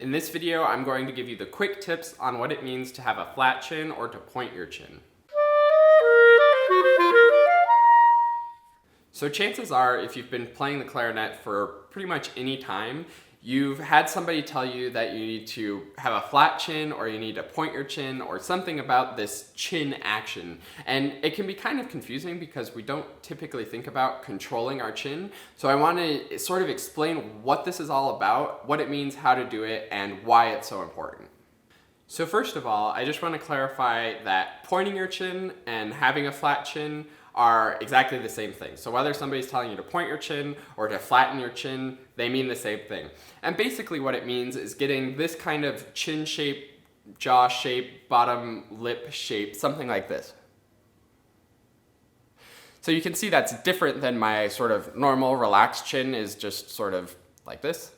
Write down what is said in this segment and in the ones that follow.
In this video, I'm going to give you the quick tips on what it means to have a flat chin or to point your chin. So chances are, if you've been playing the clarinet for pretty much any time, you've had somebody tell you that you need to have a flat chin or you need to point your chin or something about this chin action. And it can be kind of confusing because we don't typically think about controlling our chin. So I want to sort of explain what this is all about, what it means, how to do it, and why it's so important. So first of all, I just want to clarify that pointing your chin and having a flat chin are exactly the same thing. So whether somebody's telling you to point your chin or to flatten your chin, they mean the same thing. And basically what it means is getting this kind of chin shape, jaw shape, bottom lip shape, something like this. So you can see that's different than my sort of normal relaxed chin is just sort of like this.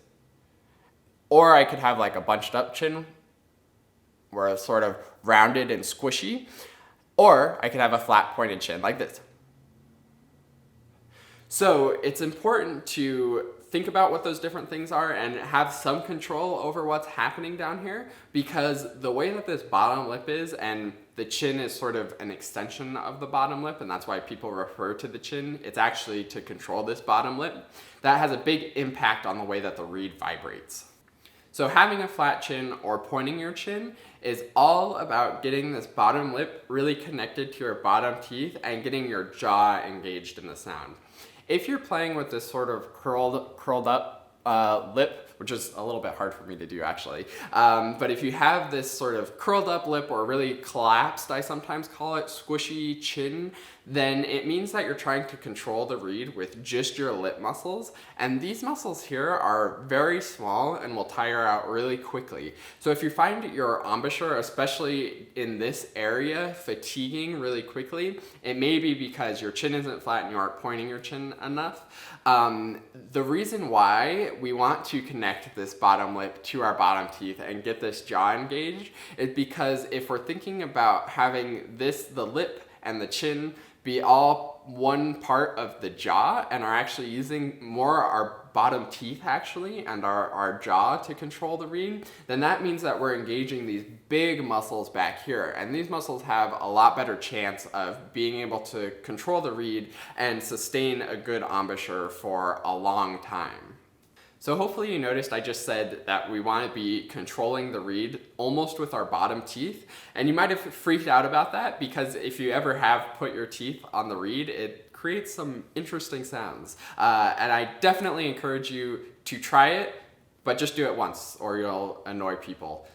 Or I could have like a bunched up chin where it's sort of rounded and squishy. Or I could have a flat pointed chin like this. So it's important to think about what those different things are and have some control over what's happening down here, because the way that this bottom lip is, and the chin is sort of an extension of the bottom lip, and that's why people refer to the chin, it's actually to control this bottom lip, that has a big impact on the way that the reed vibrates. So having a flat chin or pointing your chin is all about getting this bottom lip really connected to your bottom teeth and getting your jaw engaged in the sound. If you're playing with this sort of curled up lip, which is a little bit hard for me to do actually, but if you have this sort of curled up lip or really collapsed, I sometimes call it, squishy chin, then it means that you're trying to control the reed with just your lip muscles, and these muscles here are very small and will tire out really quickly. So if you find your embouchure, especially in this area, fatiguing really quickly, it may be because your chin isn't flat and you aren't pointing your chin enough. The reason why we want to connect this bottom lip to our bottom teeth and get this jaw engaged is because if we're thinking about having the lip and the chin be all one part of the jaw and are actually using more our bottom teeth actually and our jaw to control the reed, then that means that we're engaging these big muscles back here, and these muscles have a lot better chance of being able to control the reed and sustain a good embouchure for a long time. So hopefully you noticed I just said that we want to be controlling the reed almost with our bottom teeth, and you might have freaked out about that because if you ever have put your teeth on the reed, it creates some interesting sounds. And I definitely encourage you to try it, but just do it once or you'll annoy people.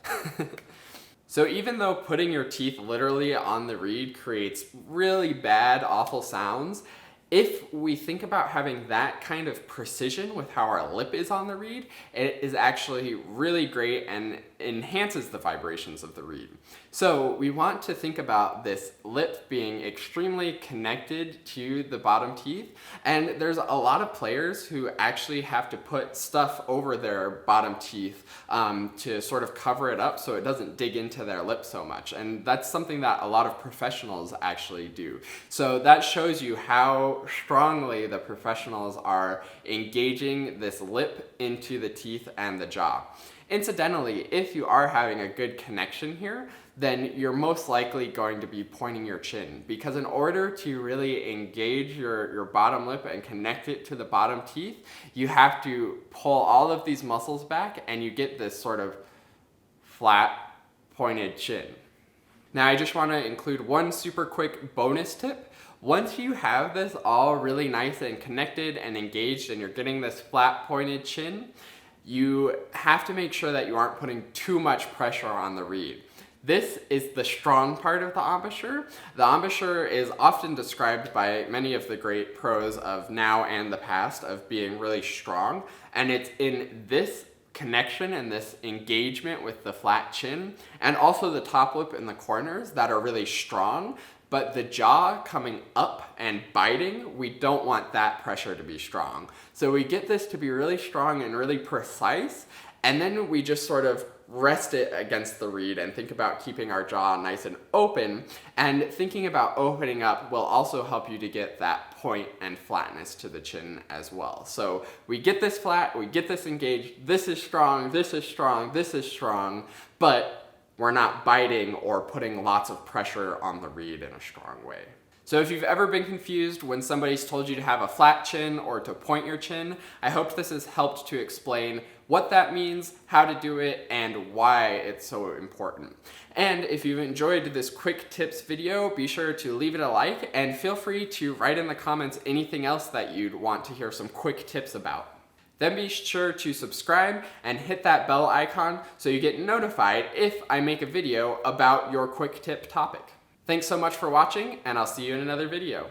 So even though putting your teeth literally on the reed creates really bad, awful sounds, if we think about having that kind of precision with how our lip is on the reed, it is actually really great and enhances the vibrations of the reed. So we want to think about this lip being extremely connected to the bottom teeth, and there's a lot of players who actually have to put stuff over their bottom teeth to sort of cover it up so it doesn't dig into their lip so much, and that's something that a lot of professionals actually do. So that shows you how strongly the professionals are engaging this lip into the teeth and the jaw. Incidentally, if you are having a good connection here, then you're most likely going to be pointing your chin, because in order to really engage your bottom lip and connect it to the bottom teeth, you have to pull all of these muscles back and you get this sort of flat pointed chin. Now I just want to include one super quick bonus tip. Once you have this all really nice and connected and engaged and you're getting this flat pointed chin, you have to make sure that you aren't putting too much pressure on the reed. This is the strong part of the embouchure. The embouchure is often described by many of the great pros of now and the past of being really strong, and it's in this connection and this engagement with the flat chin and also the top lip and the corners that are really strong. But the jaw coming up and biting, we don't want that pressure to be strong. So we get this to be really strong and really precise, and then we just sort of rest it against the reed and think about keeping our jaw nice and open. And thinking about opening up will also help you to get that point and flatness to the chin as well. So we get this flat, we get this engaged, this is strong, this is strong, this is strong, but we're not biting or putting lots of pressure on the reed in a strong way. So if you've ever been confused when somebody's told you to have a flat chin or to point your chin, I hope this has helped to explain what that means, how to do it, and why it's so important. And if you've enjoyed this quick tips video, be sure to leave it a like and feel free to write in the comments anything else that you'd want to hear some quick tips about. Then be sure to subscribe and hit that bell icon so you get notified if I make a video about your quick tip topic. Thanks so much for watching, and I'll see you in another video.